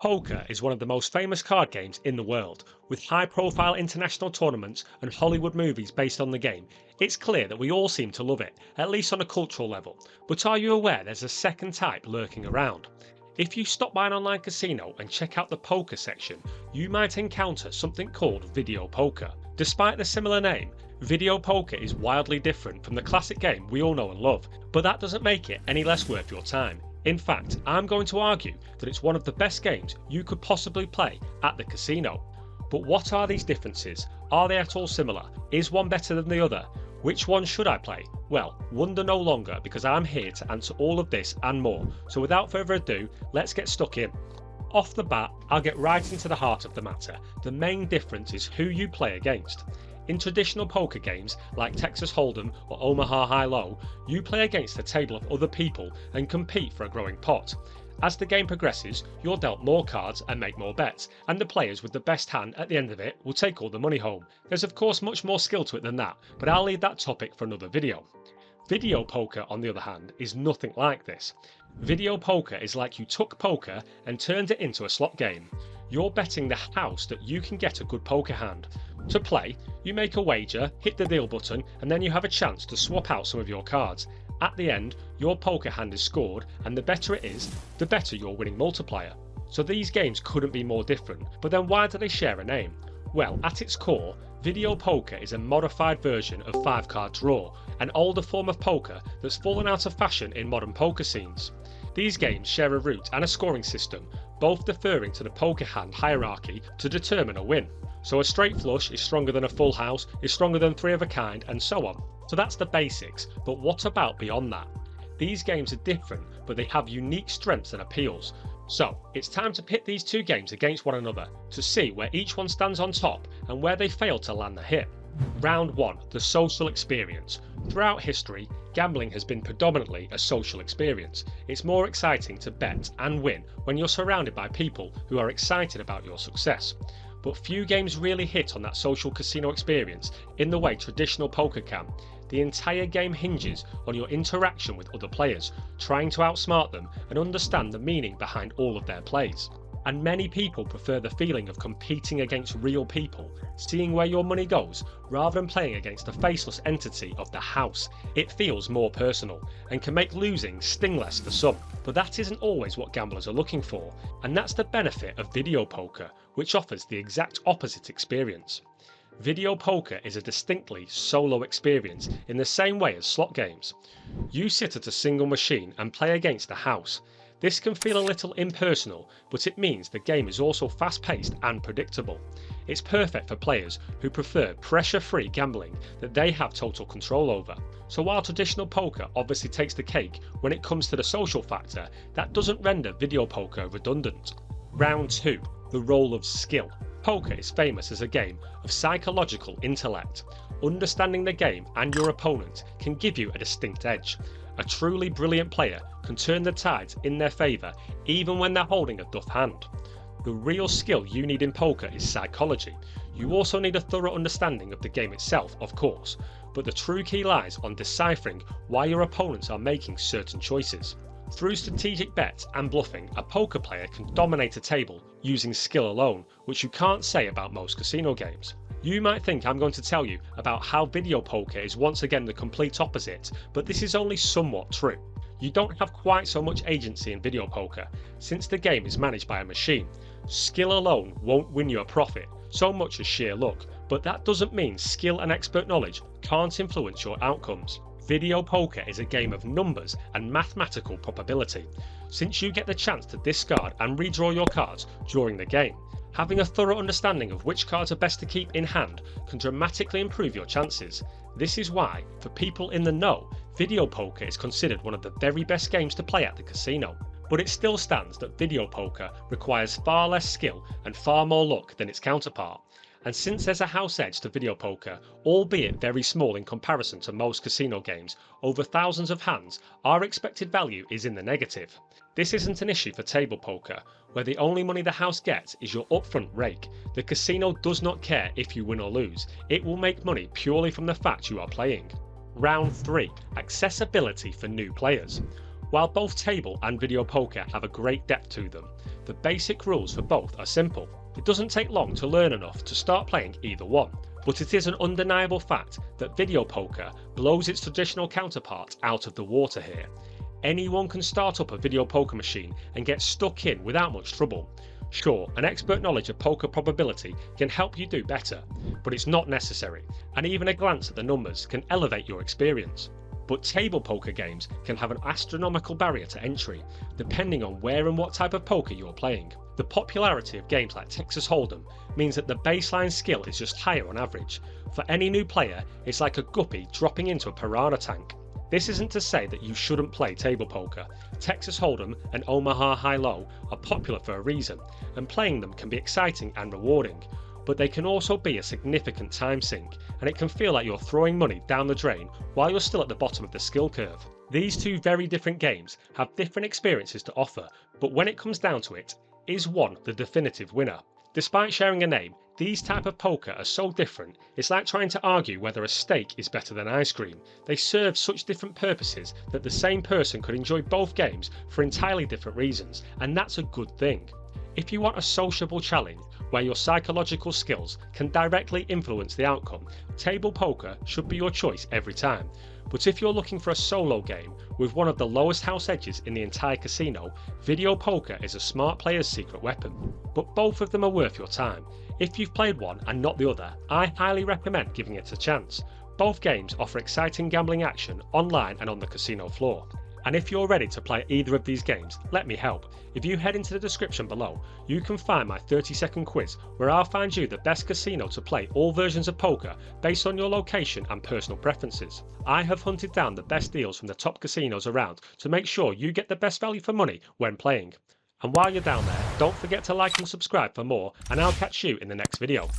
Poker is one of the most famous card games in the world, with high profile international tournaments and Hollywood movies based on the game. It's clear that we all seem to love it, at least on a cultural level. But are you aware there's a second type lurking around? If you stop by an online casino and check out the poker section, you might encounter something called video poker. Despite the similar name, video poker is wildly different from the classic game we all know and love, but that doesn't make it any less worth your time. In fact, I'm going to argue that it's one of the best games you could possibly play at the casino. But what are these differences? Are they at all similar? Is one better than the other? Which one should I play? Well, wonder no longer, because I'm here to answer all of this and more. So without further ado, let's get stuck in. Off the bat, I'll get right into the heart of the matter. The main difference is who you play against. In traditional poker games like Texas Hold'em or Omaha High-Low, you play against a table of other people and compete for a growing pot. As the game progresses, you're dealt more cards and make more bets, and the players with the best hand at the end of it will take all the money home. There's of course much more skill to it than that, but I'll leave that topic for another video. Video poker, on the other hand, is nothing like this. Video poker is like you took poker and turned it into a slot game. You're betting the house that you can get a good poker hand. To play, you make a wager, hit the deal button, and then you have a chance to swap out some of your cards. At the end, your poker hand is scored, and the better it is, the better your winning multiplier. So these games couldn't be more different, but then why do they share a name? Well, at its core, video poker is a modified version of 5-card draw, an older form of poker that's fallen out of fashion in modern poker scenes. These games share a root and a scoring system, both deferring to the poker hand hierarchy to determine a win. So a straight flush is stronger than a full house, is stronger than 3 of a kind, and so on. So that's the basics, but what about beyond that? These games are different, but they have unique strengths and appeals. So it's time to pit these two games against one another to see where each one stands on top and where they fail to land the hit. Round 1, the social experience. Throughout history, gambling has been predominantly a social experience. It's more exciting to bet and win when you're surrounded by people who are excited about your success. But few games really hit on that social casino experience in the way traditional poker can. The entire game hinges on your interaction with other players, trying to outsmart them and understand the meaning behind all of their plays. And many people prefer the feeling of competing against real people, seeing where your money goes, rather than playing against a faceless entity of the house. It feels more personal, and can make losing sting less for some. But that isn't always what gamblers are looking for, and that's the benefit of video poker, which offers the exact opposite experience. Video poker is a distinctly solo experience in the same way as slot games. You sit at a single machine and play against the house. This can feel a little impersonal, but it means the game is also fast-paced and predictable. It's perfect for players who prefer pressure-free gambling that they have total control over. So while traditional poker obviously takes the cake when it comes to the social factor, that doesn't render video poker redundant. Round 2, the role of skill. Poker is famous as a game of psychological intellect. Understanding the game and your opponent can give you a distinct edge. A truly brilliant player can turn the tides in their favour even when they're holding a duff hand. The real skill you need in poker is psychology. You also need a thorough understanding of the game itself, of course, but the true key lies on deciphering why your opponents are making certain choices. Through strategic bets and bluffing, a poker player can dominate a table using skill alone, which you can't say about most casino games. You might think I'm going to tell you about how video poker is once again the complete opposite, but this is only somewhat true. You don't have quite so much agency in video poker, since the game is managed by a machine. Skill alone won't win you a profit, so much as sheer luck, but that doesn't mean skill and expert knowledge can't influence your outcomes. Video poker is a game of numbers and mathematical probability, since you get the chance to discard and redraw your cards during the game. Having a thorough understanding of which cards are best to keep in hand can dramatically improve your chances. This is why, for people in the know, video poker is considered one of the very best games to play at the casino. But it still stands that video poker requires far less skill and far more luck than its counterpart. And since there's a house edge to video poker, albeit very small in comparison to most casino games, over thousands of hands, our expected value is in the negative. This isn't an issue for table poker, where the only money the house gets is your upfront rake. The casino does not care if you win or lose, it will make money purely from the fact you are playing. Round 3, accessibility for new players. While both table and video poker have a great depth to them, the basic rules for both are simple. It doesn't take long to learn enough to start playing either one, but it is an undeniable fact that video poker blows its traditional counterparts out of the water here. Anyone can start up a video poker machine and get stuck in without much trouble. Sure, an expert knowledge of poker probability can help you do better, but it's not necessary, and even a glance at the numbers can elevate your experience. But table poker games can have an astronomical barrier to entry, depending on where and what type of poker you're playing. The popularity of games like Texas Hold'em means that the baseline skill is just higher on average. For any new player, it's like a guppy dropping into a piranha tank. This isn't to say that you shouldn't play table poker. Texas Hold'em and Omaha High-Low are popular for a reason, and playing them can be exciting and rewarding. But they can also be a significant time sink, and it can feel like you're throwing money down the drain while you're still at the bottom of the skill curve. These two very different games have different experiences to offer, but when it comes down to it, is one the definitive winner? Despite sharing a name, these type of poker are so different, it's like trying to argue whether a steak is better than ice cream. They serve such different purposes that the same person could enjoy both games for entirely different reasons, and that's a good thing. If you want a sociable challenge where your psychological skills can directly influence the outcome, table poker should be your choice every time. But if you're looking for a solo game with one of the lowest house edges in the entire casino, video poker is a smart player's secret weapon. But both of them are worth your time. If you've played one and not the other, I highly recommend giving it a chance. Both games offer exciting gambling action online and on the casino floor. And if you're ready to play either of these games, let me help. If you head into the description below, you can find my 30-second quiz where I'll find you the best casino to play all versions of poker based on your location and personal preferences. I have hunted down the best deals from the top casinos around to make sure you get the best value for money when playing. And while you're down there, don't forget to like and subscribe for more, and I'll catch you in the next video.